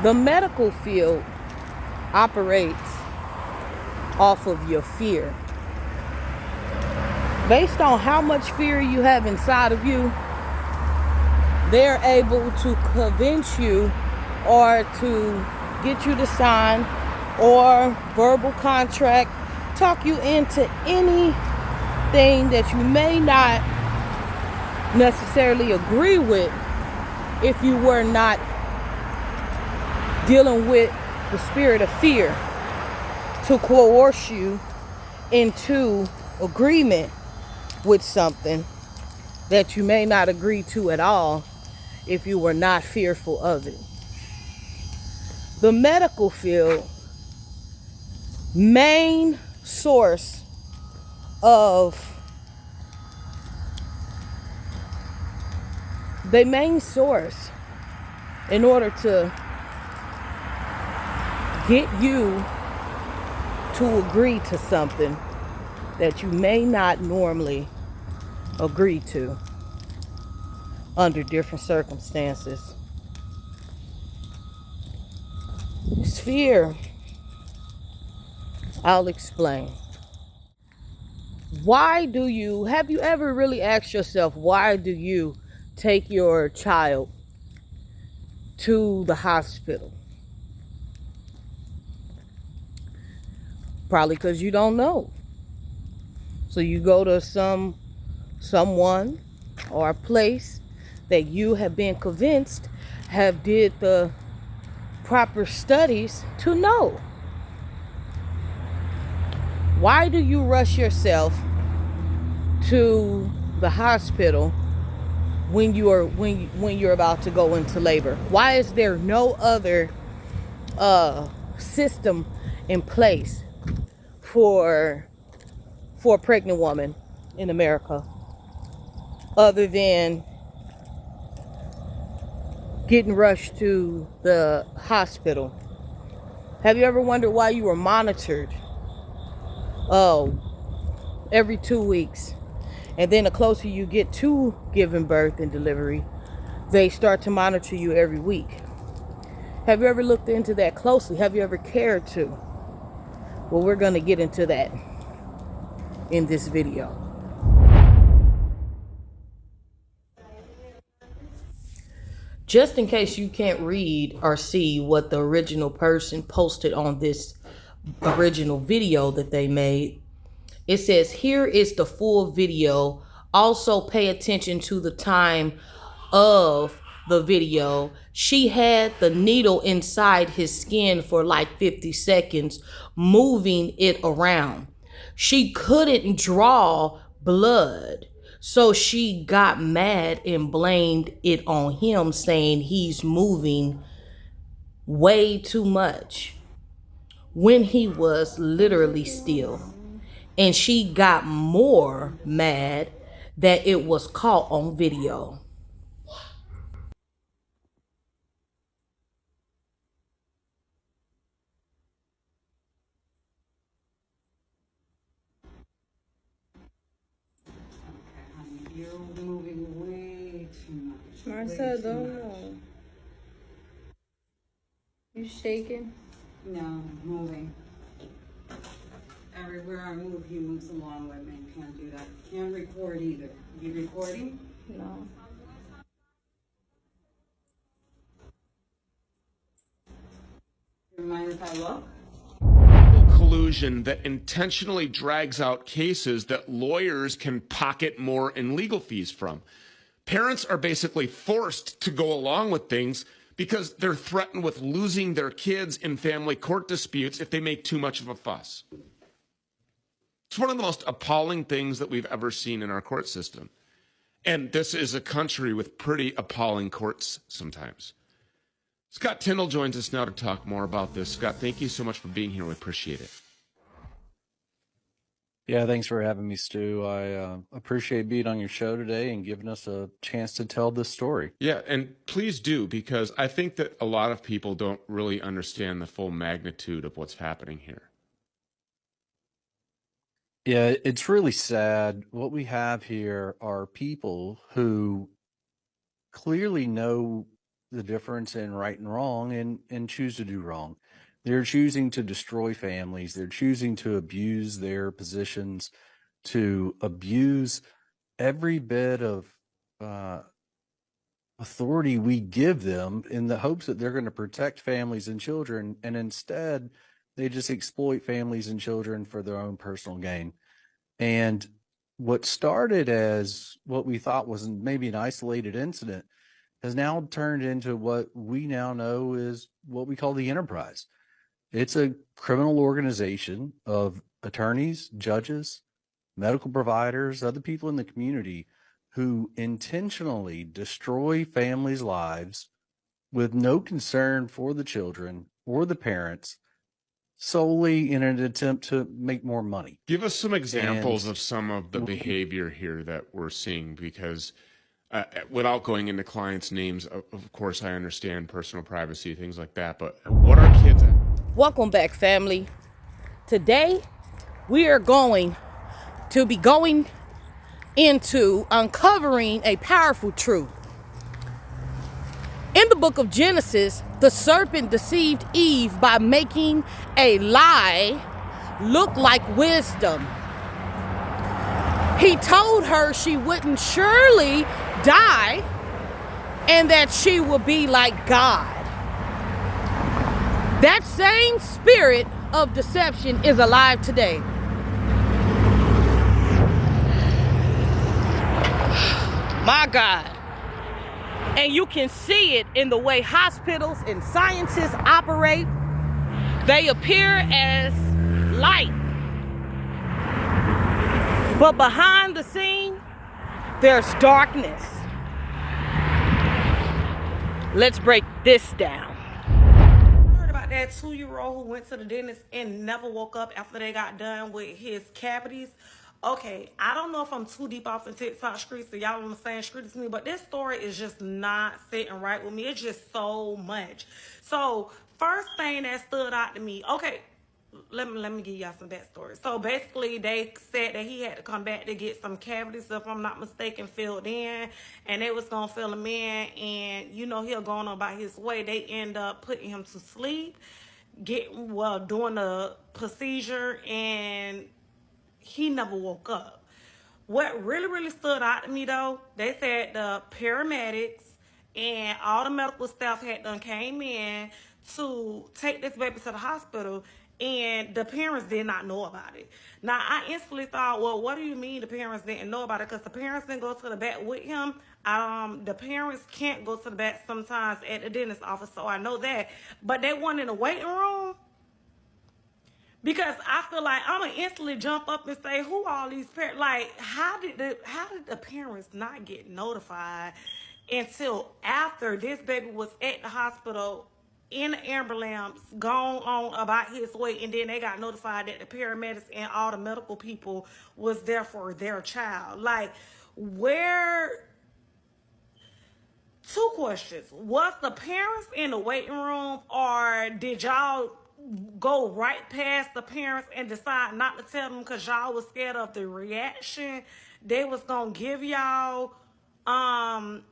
The medical field operates off of your fear. Based on how much fear you have inside of you, they're able to convince you or to get you to sign or verbal contract, talk you into anything that you may not necessarily agree with if you were not dealing with the spirit of fear, to coerce you into agreement with something that you may not agree to at all if you were not fearful of it. The medical field main source of in order to get you to agree to something that you may not normally agree to under different circumstances. It's fear. I'll explain. Have you ever really asked yourself, why do you take your child to the hospital? Probably because you don't know. So you go to someone or a place that you have been convinced have did the proper studies to know. Why do you rush yourself to the hospital when you're about to go into labor? Why is there no other system in place for a pregnant woman in America other than getting rushed to the hospital? Have you ever wondered why you were monitored every 2 weeks? And then the closer you get to giving birth and delivery, they start to monitor you every week. Have you ever looked into that closely? Have you ever cared to? Well, we're going to get into that in this video. Just in case you can't read or see what the original person posted on this original video that they made, it says, here is the full video. Also pay attention to the time of the video. She had the needle inside his skin for like 50 seconds, moving it around. She couldn't draw blood. So she got mad and blamed it on him, saying he's moving way too much when he was literally still. And she got more mad that it was caught on video. You're moving way too much. Marcel, don't move. You shaking? No, moving. Everywhere I move, he moves along with me. Can't do that. Can't record either. You recording? No. You mind if I look? Collusion that intentionally drags out cases that lawyers can pocket more in legal fees from. Parents are basically forced to go along with things because they're threatened with losing their kids in family court disputes if they make too much of a fuss. It's one of the most appalling things that we've ever seen in our court system. And this is a country with pretty appalling courts sometimes. Scott Tyndall joins us now to talk more about this. Scott, thank you so much for being here. We appreciate it. Yeah, thanks for having me, Stu. I appreciate being on your show today and giving us a chance to tell this story. Yeah, and please do, because I think that a lot of people don't really understand the full magnitude of what's happening here. Yeah, it's really sad. What we have here are people who clearly know the difference in right and wrong and choose to do wrong. They're choosing to destroy families. They're choosing to abuse their positions, to abuse every bit of authority we give them in the hopes that they're going to protect families and children. And instead, they just exploit families and children for their own personal gain. And what started as what we thought was maybe an isolated incident has now turned into what we now know is what we call the enterprise. It's a criminal organization of attorneys, judges, medical providers, other people in the community who intentionally destroy families' lives with no concern for the children or the parents, solely in an attempt to make more money. Give us some examples of some of the behavior here that we're seeing, because without going into clients' names, of course, I understand personal privacy, things like that, but what are kids at? Welcome back, family. Today, we are going to be going into uncovering a powerful truth. In the book of Genesis, the serpent deceived Eve by making a lie look like wisdom. He told her she wouldn't surely die and that she would be like God. That same spirit of deception is alive today. My God. And you can see it in the way hospitals and scientists operate. They appear as light, but behind the scene, there's darkness. Let's break this down. I heard about that 2-year-old who went to the dentist and never woke up after they got done with his cavities. Okay, I don't know if I'm too deep off in TikTok streets, so y'all on the same street as me, but this story is just not sitting right with me. It's just so much. So, first thing that stood out to me, okay, let me give y'all some backstory. So basically, they said that he had to come back to get some cavities, if I'm not mistaken, filled in, and they was gonna fill him in, and he'll go on about his way. They end up putting him to sleep, doing the procedure, and he never woke up. What really, really stood out to me, though, they said the paramedics and all the medical staff had done came in to take this baby to the hospital, and the parents did not know about it. Now, I instantly thought, well, what do you mean the parents didn't know about it? Because the parents didn't go to the vet with him. The parents can't go to the vet sometimes at the dentist office, so I know that. But they weren't in the waiting room. Because I feel like I'm gonna instantly jump up and say, who are all these parents? Like, how did the parents not get notified until after this baby was at the hospital in the ambulance, gone on about his way, and then they got notified that the paramedics and all the medical people was there for their child? Like, two questions. Was the parents in the waiting room, or did y'all go right past the parents and decide not to tell them because y'all was scared of the reaction they was gonna give y'all, and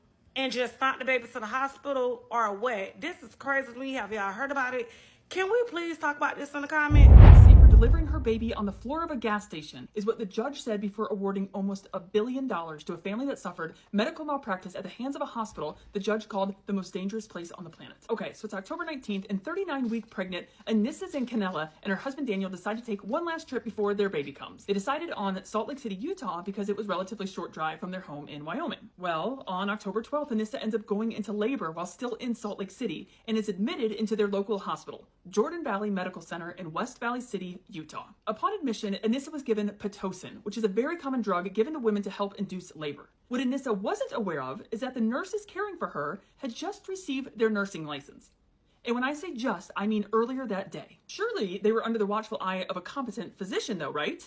just sent the baby to the hospital, or what? This is crazy to me. Have y'all heard about it? Can we please talk about this in the comments? For delivering her baby on the floor of a gas station is what the judge said before awarding almost $1 billion to a family that suffered medical malpractice at the hands of a hospital the judge called the most dangerous place on the planet. Okay, so it's October 19th, and 39-week pregnant Anissa Zancanella and her husband Daniel decide to take one last trip before their baby comes. They decided on Salt Lake City, Utah, because it was a relatively short drive from their home in Wyoming. Well, on October 12th, Anissa ends up going into labor while still in Salt Lake City and is admitted into their local hospital, Jordan Valley Medical Center in West Valley City, Utah. Upon admission, Anissa was given Pitocin, which is a very common drug given to women to help induce labor. What Anissa wasn't aware of is that the nurses caring for her had just received their nursing license. And when I say just, I mean earlier that day. Surely they were under the watchful eye of a competent physician though, right?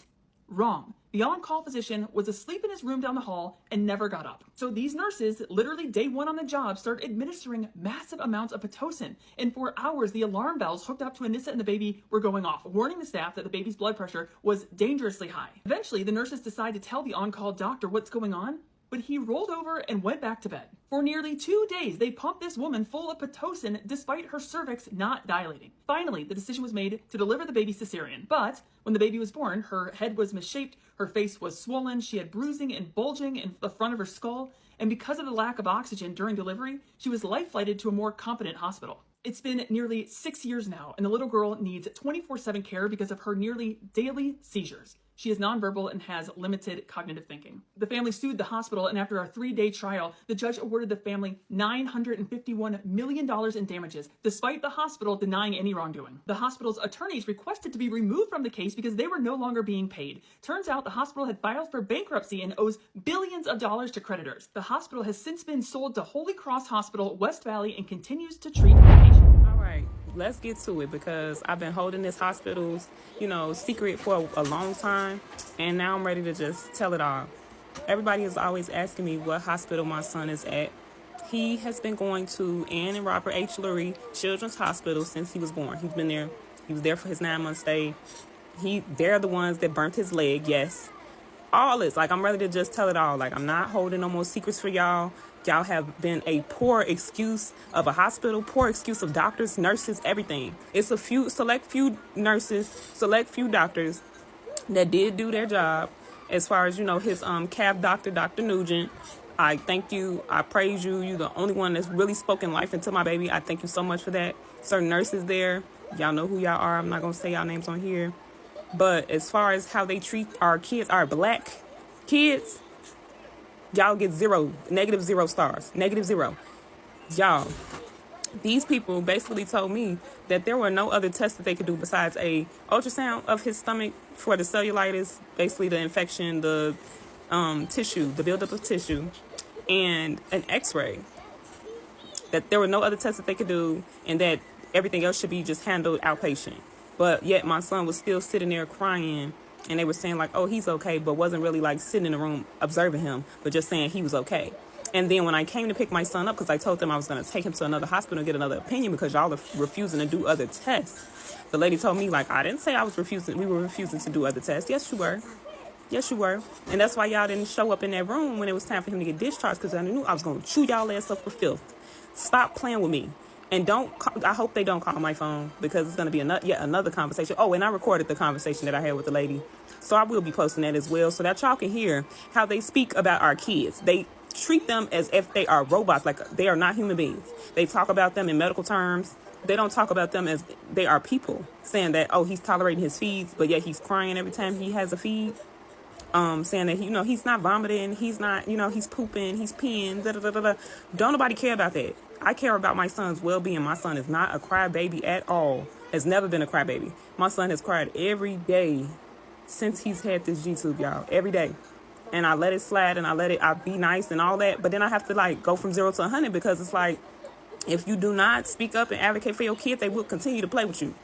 Wrong. The on-call physician was asleep in his room down the hall and never got up. So these nurses, literally day one on the job, start administering massive amounts of Pitocin. And for hours, the alarm bells hooked up to Anissa and the baby were going off, warning the staff that the baby's blood pressure was dangerously high. Eventually, the nurses decide to tell the on-call doctor what's going on, but he rolled over and went back to bed. For nearly 2 days, they pumped this woman full of Pitocin despite her cervix not dilating. Finally, the decision was made to deliver the baby cesarean, but when the baby was born, her head was misshaped, her face was swollen, she had bruising and bulging in the front of her skull, and because of the lack of oxygen during delivery, she was life-flighted to a more competent hospital. It's been nearly 6 years now, and the little girl needs 24/7 care because of her nearly daily seizures. She is nonverbal and has limited cognitive thinking. The family sued the hospital, and after a 3-day trial, the judge awarded the family $951 million in damages, despite the hospital denying any wrongdoing. The hospital's attorneys requested to be removed from the case because they were no longer being paid. Turns out the hospital had filed for bankruptcy and owes billions of dollars to creditors. The hospital has since been sold to Holy Cross Hospital, West Valley, and continues to treat patients. All right, let's get to it because I've been holding this hospital's, secret for a long time, and now I'm ready to just tell it all. Everybody is always asking me what hospital my son is at. He has been going to Ann and Robert H. Lurie Children's Hospital since he was born. He's been there. He was there for his 9-month stay. They're the ones that burnt his leg, yes. All this, I'm ready to just tell it all. I'm not holding no more secrets for y'all. Y'all have been a poor excuse of a hospital, poor excuse of doctors, nurses, everything. It's a select few nurses, select few doctors that did do their job. As far as, his calf doctor, Dr. Nugent, I thank you. I praise you. You're the only one that's really spoken life into my baby. I thank you so much for that. Certain nurses there, y'all know who y'all are. I'm not going to say y'all names on here. But as far as how they treat our kids, our black kids, y'all get -0 stars, -0. Y'all, these people basically told me that there were no other tests that they could do besides a ultrasound of his stomach for the cellulitis, basically the infection, the tissue, the buildup of tissue, and an x-ray. That there were no other tests that they could do, and that everything else should be just handled outpatient. But yet my son was still sitting there crying, and they were saying oh, he's okay, but wasn't really sitting in the room observing him, but just saying he was okay. And then when I came to pick my son up, because I told them I was going to take him to another hospital and get another opinion because y'all are refusing to do other tests. The lady told me I didn't say we were refusing to do other tests. Yes, you were. Yes, you were. And that's why y'all didn't show up in that room when it was time for him to get discharged, because I knew I was going to chew y'all ass up for filth. Stop playing with me. And I hope they don't call my phone, because it's going to be yet another conversation. Oh, and I recorded the conversation that I had with the lady. So I will be posting that as well, so that y'all can hear how they speak about our kids. They treat them as if they are robots, they are not human beings. They talk about them in medical terms. They don't talk about them as they are people, saying that, oh, he's tolerating his feeds, but yet he's crying every time he has a feed. Saying that, he's not vomiting, he's not, he's pooping, he's peeing, Don't nobody care about that. I care about my son's well-being. My son is not a crybaby at all. Has never been a crybaby. My son has cried every day since he's had this G-tube, y'all. Every day. And I let it slide, and I be nice and all that. But then I have to go from 0 to 100, because it's if you do not speak up and advocate for your kid, they will continue to play with you.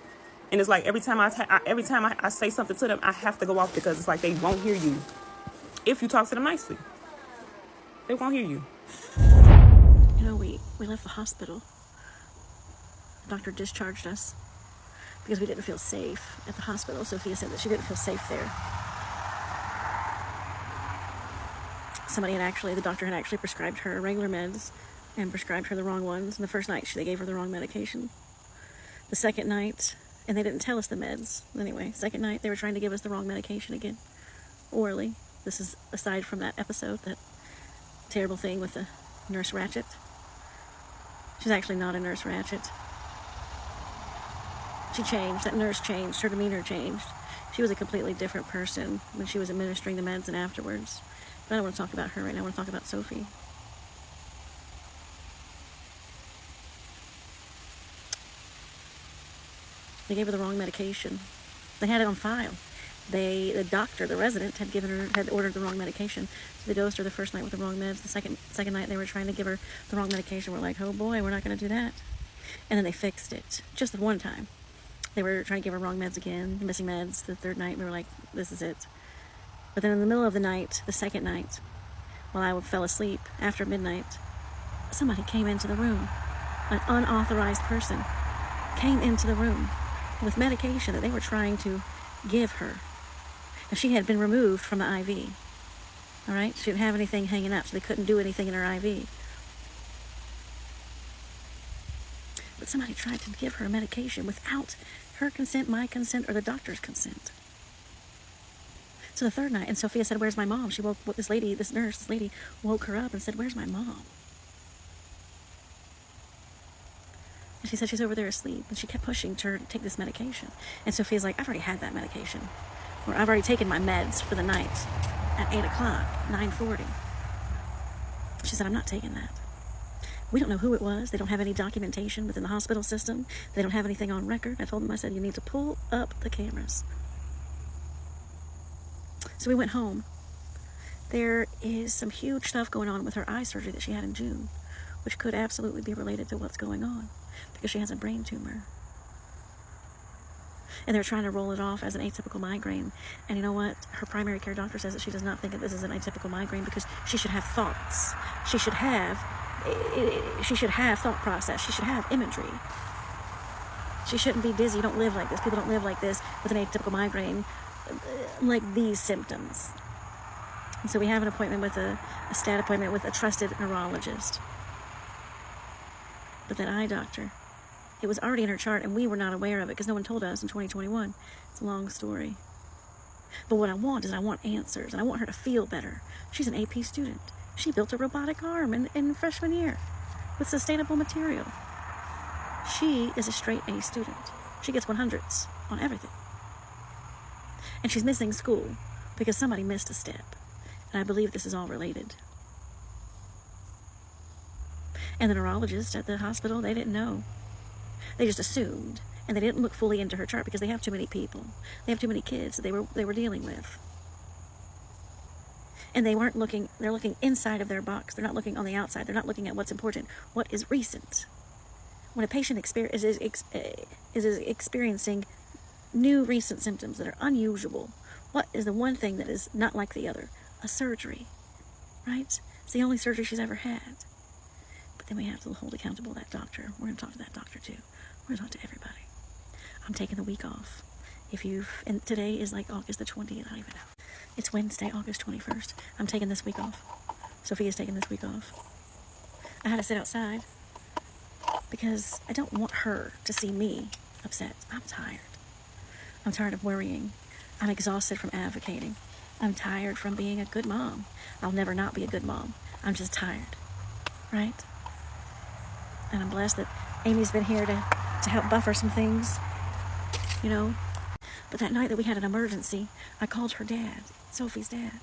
And it's every time I say something to them, I have to go off, because it's they won't hear you. If you talk to them nicely, they won't hear you. We left the hospital. The doctor discharged us because we didn't feel safe at the hospital. Sophia said that she didn't feel safe there. The doctor had actually prescribed her regular meds and prescribed her the wrong ones. And the first night, they gave her the wrong medication. The second night, and they didn't tell us the meds. Anyway, second night, they were trying to give us the wrong medication again, orally. This is aside from that episode, that terrible thing with the Nurse Ratchet. She's actually not a Nurse Ratchet. She changed. That nurse changed. Her demeanor changed. She was a completely different person when she was administering the meds and afterwards. But I don't want to talk about her right now. I want to talk about Sophie. They gave her the wrong medication. They had it on file. The doctor, the resident, had ordered the wrong medication. So they dosed her the first night with the wrong meds. The second night they were trying to give her the wrong medication. We're oh boy, we're not going to do that. And then they fixed it. Just the one time. They were trying to give her wrong meds again, missing meds. The third night we were this is it. But then in the middle of the night, the second night, while I fell asleep after midnight, somebody came into the room. An unauthorized person came into the room with medication that they were trying to give her. And she had been removed from the IV. All right? She didn't have anything hanging up, so they couldn't do anything in her IV. But somebody tried to give her a medication without her consent, my consent, or the doctor's consent. So the third night, and Sophia said, "Where's my mom?" She woke this lady woke her up and said, "Where's my mom?" And she said she's over there asleep. And she kept pushing her to take this medication. And Sophia's like, "I've already had that medication. Or I've already taken my meds for the night at 8 o'clock, 9:40. She said, "I'm not taking that." We don't know who it was. They don't have any documentation within the hospital system. They don't have anything on record. I told them, I said, "You need to pull up the cameras." So we went home. There is some huge stuff going on with her eye surgery that she had in June, which could absolutely be related to what's going on, because she has a brain tumor. And they're trying to roll it off as an atypical migraine. And you know what? Her primary care doctor says that she does not think that this is an atypical migraine, because she should have thoughts. She should have thought process. She should have imagery. She shouldn't be dizzy. You don't live like this. People don't live like this with an atypical migraine, like these symptoms. And so we have an appointment with a stat appointment with a trusted neurologist. But that eye doctor, it was already in her chart, and we were not aware of it because no one told us in 2021. It's a long story. But what I want is I want answers, and I want her to feel better. She's an AP student. She built a robotic arm in freshman year with sustainable material. She is a straight A student. She gets 100s on everything. And she's missing school because somebody missed a step. And I believe this is all related. And the neurologist at the hospital, they didn't know. They just assumed. And they didn't look fully into her chart because they have too many people. They have too many kids that they were dealing with. And they weren't looking, they're looking inside of their box. They're not looking on the outside. They're not looking at what's important, what is recent. When a patient is experiencing new recent symptoms that are unusual, what is the one thing that is not like the other? A surgery, right? It's the only surgery she's ever had. But then we have to hold accountable that doctor. We're going to talk to that doctor too. We're going to talk to everybody. I'm taking the week off. And today is like August the 20th, I don't even know. It's Wednesday, August 21st. I'm taking this week off. Sophia's taking this week off. I had to sit outside because I don't want her to see me upset. I'm tired. I'm tired of worrying. I'm exhausted from advocating. I'm tired from being a good mom. I'll never not be a good mom. I'm just tired, right? And I'm blessed that Amy's been here to help buffer some things, you know. But that night that we had an emergency, I called her dad, Sophie's dad,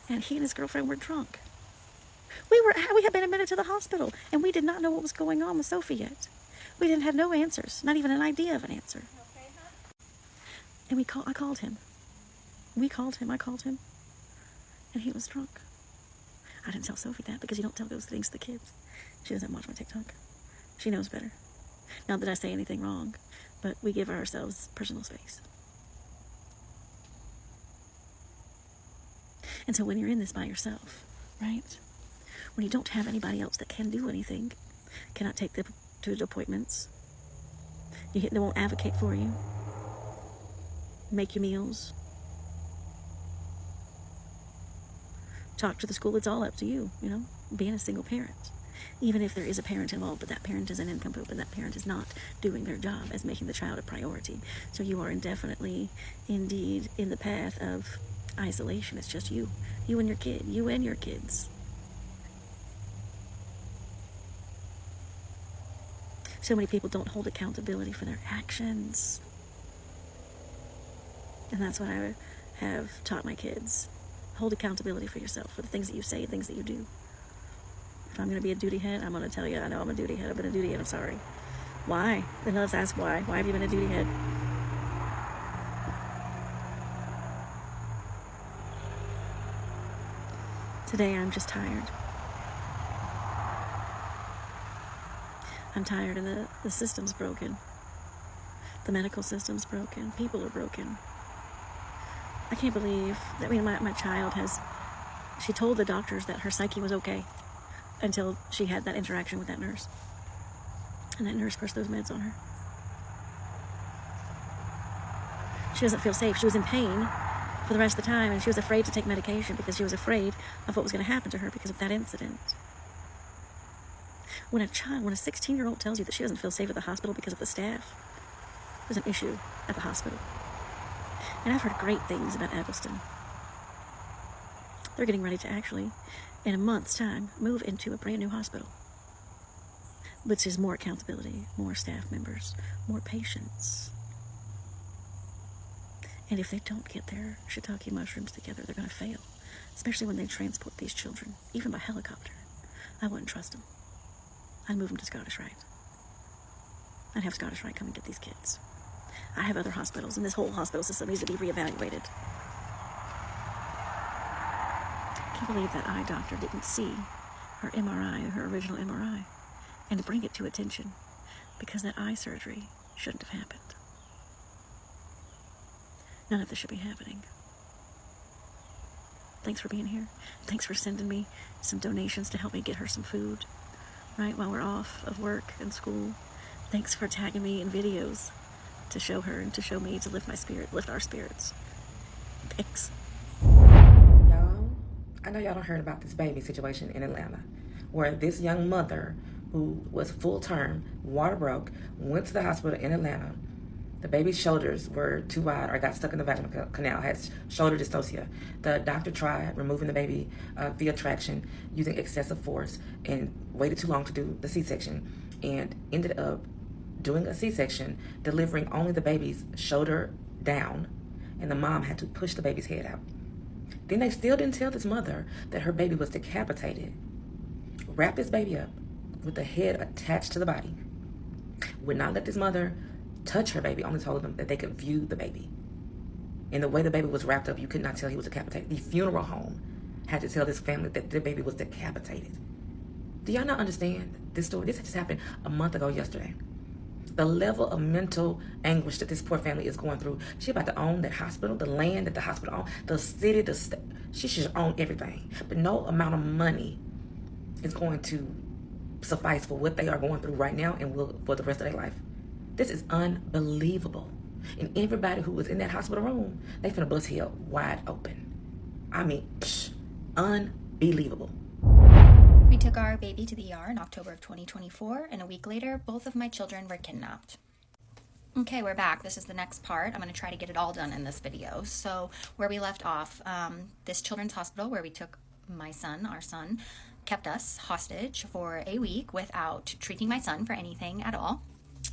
and he and his girlfriend were drunk. We had been admitted to the hospital, and we did not know what was going on with Sophie yet. We didn't have no answers, not even an idea of an answer. And I called him. I called him, and he was drunk. I didn't tell Sophie that because you don't tell those things to the kids. She doesn't watch my TikTok. She knows better. Not that I say anything wrong, but we give ourselves personal space. And so when you're in this by yourself, right? When you don't have anybody else that can do anything, cannot take them to appointments, they won't advocate for you, make you meals, talk to the school, it's all up to you, you know, being a single parent. Even if there is a parent involved, but that parent is an incompetent, that parent is not doing their job as making the child a priority. So you are indefinitely, indeed, in the path of isolation. It's just you and your kid, you and your kids. So many people don't hold accountability for their actions. And that's what I have taught my kids. Hold accountability for yourself, for the things that you say, things that you do. If I'm going to be a duty head, I'm going to tell you, I know I'm a duty head. I've been a duty head, I'm sorry. Why? Then let's ask why. Why have you been a duty head? Today I'm just tired. I'm tired, and the system's broken. The medical system's broken. People are broken. I can't believe that my child she told the doctors that her psyche was okay until she had that interaction with that nurse. And that nurse pressed those meds on her. She doesn't feel safe. She was in pain, for the rest of the time, and she was afraid to take medication because she was afraid of what was going to happen to her because of that incident. When a 16-year-old tells you that she doesn't feel safe at the hospital because of the staff, there's an issue at the hospital. And I've heard great things about Eggleston. They're getting ready to actually, in a month's time, move into a brand new hospital, which is more accountability, more staff members, more patients. And if they don't get their shiitake mushrooms together, they're going to fail, especially when they transport these children, even by helicopter. I wouldn't trust them. I'd move them to Scottish Rite. I'd have Scottish Rite come and get these kids. I have other hospitals, and this whole hospital system needs to be reevaluated. I can't believe that eye doctor didn't see her MRI, her original MRI, and to bring it to attention, because that eye surgery shouldn't have happened. None of this should be happening. Thanks for being here. Thanks for sending me some donations to help me get her some food, right, while we're off of work and school. Thanks for tagging me in videos to show her and to show me, to lift our spirits. Thanks. Y'all, I know y'all don't heard about this baby situation in Atlanta, where this young mother who was full term, water broke, went to the hospital in Atlanta. The baby's shoulders were too wide or got stuck in the vaginal canal, had shoulder dystocia. The doctor tried removing the baby via traction using excessive force and waited too long to do the C-section and ended up doing a C-section, delivering only the baby's shoulder down, and the mom had to push the baby's head out. Then they still didn't tell this mother that her baby was decapitated. Wrapped this baby up with the head attached to the body. Would not let this mother touch her baby, only told them that they could view the baby. And the way the baby was wrapped up, you could not tell he was decapitated. The funeral home had to tell this family that their baby was decapitated. Do y'all not understand this story? This just happened a month ago yesterday. The level of mental anguish that this poor family is going through. She about to own that hospital, the land that the hospital owns, the city, the state. She should own everything. But no amount of money is going to suffice for what they are going through right now and will for the rest of their life. This is unbelievable. And everybody who was in that hospital room, they finna bust hell wide open. I mean, unbelievable. We took our baby to the ER in October of 2024, and a week later, both of my children were kidnapped. Okay, we're back. This is the next part. I'm going to try to get it all done in this video. So where we left off, this children's hospital where we took our son, kept us hostage for a week without treating my son for anything at all.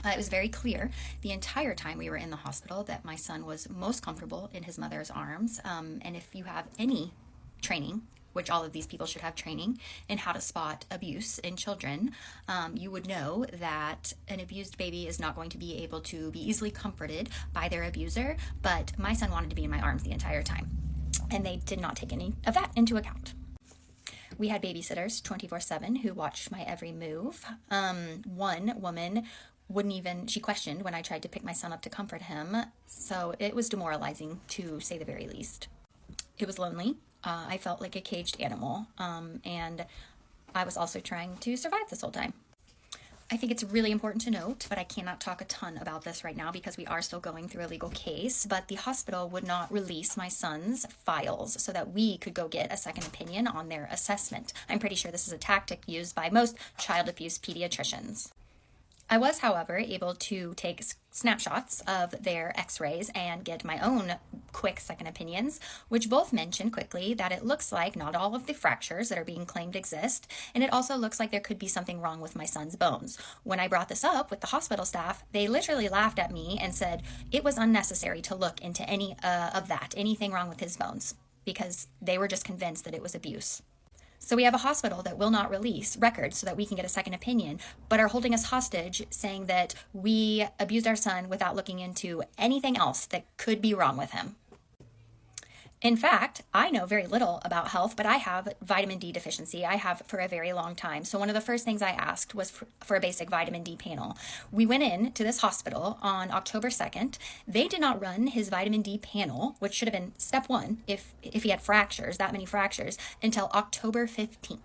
It was very clear the entire time we were in the hospital that my son was most comfortable in his mother's arms. And if you have any training, which all of these people should have training in how to spot abuse in children, you would know that an abused baby is not going to be able to be easily comforted by their abuser. But my son wanted to be in my arms the entire time, and they did not take any of that into account. We had babysitters 24/7 who watched my every move. One woman she questioned when I tried to pick my son up to comfort him. So it was demoralizing, to say the very least. It was lonely. I felt like a caged animal. And I was also trying to survive this whole time. I think it's really important to note, but I cannot talk a ton about this right now because we are still going through a legal case, but the hospital would not release my son's files so that we could go get a second opinion on their assessment. I'm pretty sure this is a tactic used by most child abuse pediatricians. I was, however, able to take snapshots of their x-rays and get my own quick second opinions, which both mention quickly that it looks like not all of the fractures that are being claimed exist, and it also looks like there could be something wrong with my son's bones. When I brought this up with the hospital staff, they literally laughed at me and said it was unnecessary to look into anything wrong with his bones, because they were just convinced that it was abuse. So we have a hospital that will not release records so that we can get a second opinion, but are holding us hostage, saying that we abused our son without looking into anything else that could be wrong with him. In fact, I know very little about health, but I have vitamin D deficiency. I have for a very long time. So one of the first things I asked was for a basic vitamin D panel. We went in to this hospital on October 2nd. They did not run his vitamin D panel, which should have been step one if he had fractures, that many fractures, until October 15th.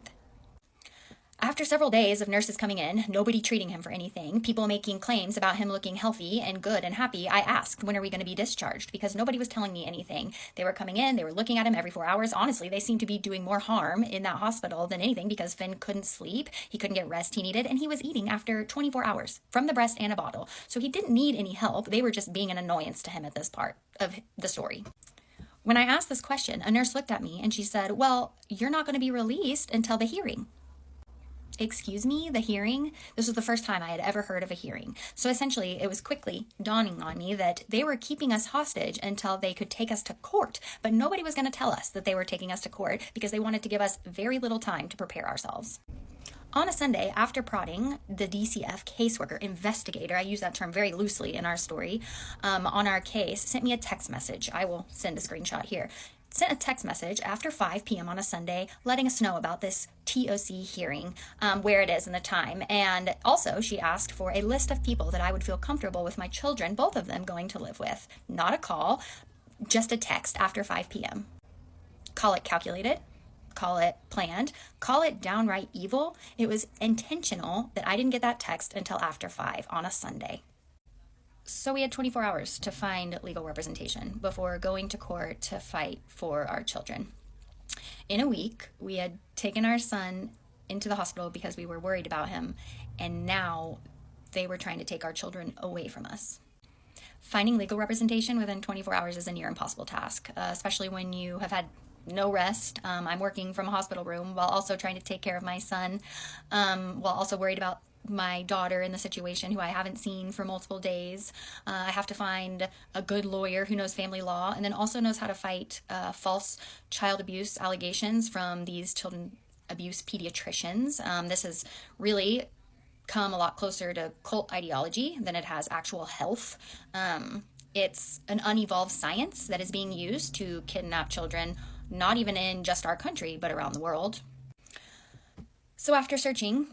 After several days of nurses coming in, nobody treating him for anything, people making claims about him looking healthy and good and happy, I asked, when are we going to be discharged? Because nobody was telling me anything. They were coming in, they were looking at him every 4 hours. Honestly, they seemed to be doing more harm in that hospital than anything because Finn couldn't sleep, he couldn't get rest he needed, and he was eating after 24 hours from the breast and a bottle. So he didn't need any help. They were just being an annoyance to him at this part of the story. When I asked this question, a nurse looked at me and she said, well, you're not going to be released until the hearing. Excuse me, the hearing? This was the first time I had ever heard of a hearing. So essentially, it was quickly dawning on me that they were keeping us hostage until they could take us to court. But nobody was going to tell us that they were taking us to court because they wanted to give us very little time to prepare ourselves. On a Sunday, after prodding, the DCF caseworker, investigator, I use that term very loosely in our story, on our case, sent me a text message. I will send a screenshot here. Sent a text message after 5 p.m. on a Sunday letting us know about this TOC hearing, where it is and the time. And also she asked for a list of people that I would feel comfortable with my children, both of them, going to live with. Not a call, just a text after 5 p.m. Call it calculated, call it planned, call it downright evil. It was intentional that I didn't get that text until after 5 on a Sunday. So we had 24 hours to find legal representation before going to court to fight for our children. In a week, we had taken our son into the hospital because we were worried about him, and now they were trying to take our children away from us. Finding legal representation within 24 hours is a near impossible task, especially when you have had no rest. I'm working from a hospital room while also trying to take care of my son, while also worried about my daughter in the situation who I haven't seen for multiple days. I have to find a good lawyer who knows family law and then also knows how to fight false child abuse allegations from these children abuse pediatricians. This has really come a lot closer to cult ideology than it has actual health. It's an unevolved science that is being used to kidnap children, not even in just our country, but around the world. So after searching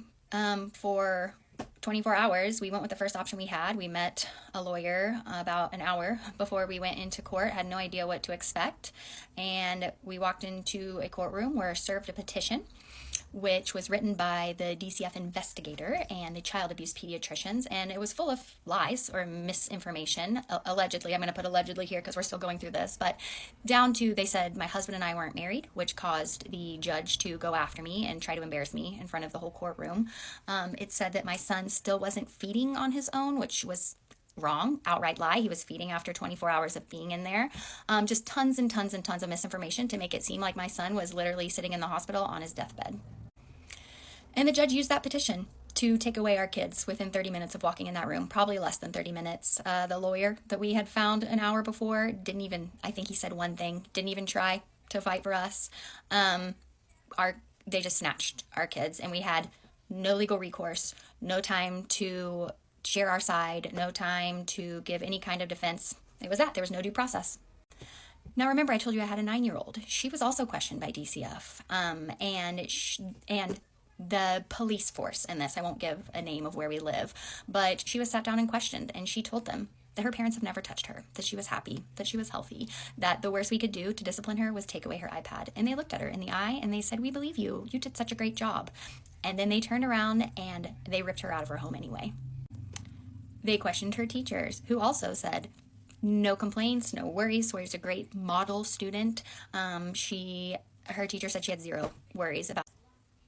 for 24 hours, we went with the first option we had. We met a lawyer about an hour before we went into court, had no idea what to expect. And we walked into a courtroom where served a petition, which was written by the DCF investigator and the child abuse pediatricians, and it was full of lies or misinformation, allegedly. I'm going to put allegedly here because we're still going through this, but down to they said my husband and I weren't married, which caused the judge to go after me and try to embarrass me in front of the whole courtroom. It said that my son still wasn't feeding on his own, which was wrong, outright lie. He was feeding after 24 hours of being in there. Just tons and tons and tons of misinformation to make it seem like my son was literally sitting in the hospital on his deathbed. And the judge used that petition to take away our kids within 30 minutes of walking in that room, probably less than 30 minutes. The lawyer that we had found an hour before didn't even, I think he said one thing, didn't even try to fight for us. They just snatched our kids, and we had no legal recourse, no time to share our side, no time to give any kind of defense. It was that. There was no due process. Now, remember, I told you I had a 9-year-old. She was also questioned by DCF, and the police force in this. I won't give a name of where we live, but she was sat down and questioned, and she told them that her parents have never touched her, that she was happy, that she was healthy, that the worst we could do to discipline her was take away her iPad. And they looked at her in the eye and they said, "We believe you. You did such a great job." And then they turned around and they ripped her out of her home anyway. They questioned her teachers, who also said, no complaints, no worries, swears a great model student. Her teacher said she had zero worries about.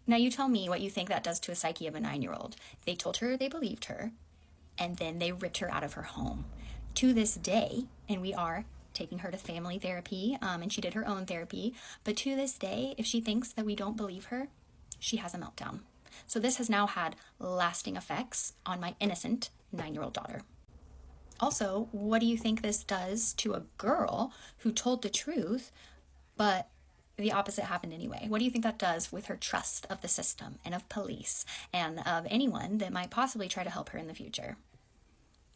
Now you tell me what you think that does to a psyche of a 9-year-old. They told her they believed her, and then they ripped her out of her home. To this day, and we are taking her to family therapy, and she did her own therapy, but to this day, if she thinks that we don't believe her, she has a meltdown. So this has now had lasting effects on my innocent 9-year-old daughter. Also, what do you think this does to a girl who told the truth, but the opposite happened anyway? What do you think that does with her trust of the system and of police and of anyone that might possibly try to help her in the future?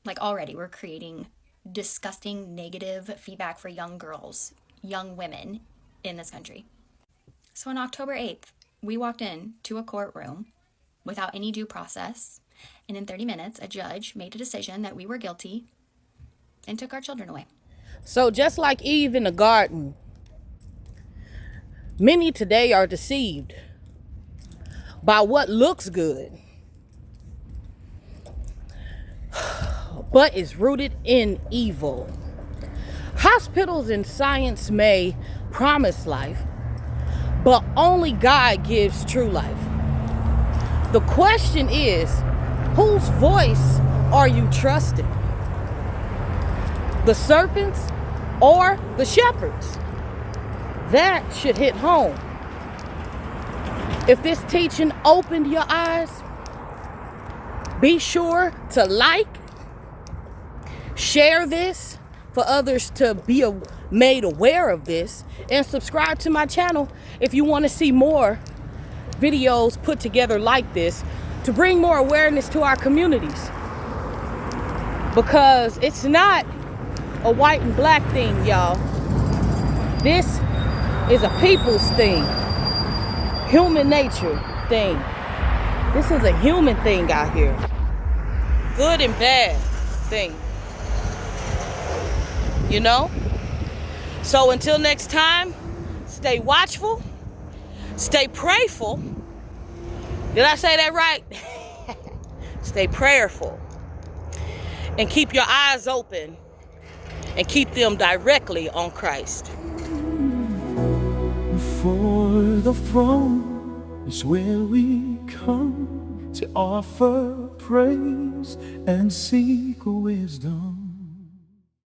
Like, already we're creating disgusting negative feedback for young girls, young women in this country. So on October 8th, we walked in to a courtroom without any due process, and in 30 minutes, a judge made a decision that we were guilty and took our children away. So just like Eve in the garden, many today are deceived. by what looks good, but is rooted in evil. Hospitals and science may promise life, but only God gives true life. The question is, whose voice are you trusting? The serpents or the shepherds? That should hit home. If this teaching opened your eyes, be sure to like, share this for others to be made aware of this, and subscribe to my channel if you want to see more videos put together like this to bring more awareness to our communities. Because it's not a white and black thing, y'all. This is a people's thing. Human nature thing. This is a human thing out here. Good and bad thing. You know? So until next time, stay watchful, stay prayerful. Did I say that right? Stay prayerful. And keep your eyes open and keep them directly on Christ. For the throne is where we come to offer praise and seek wisdom.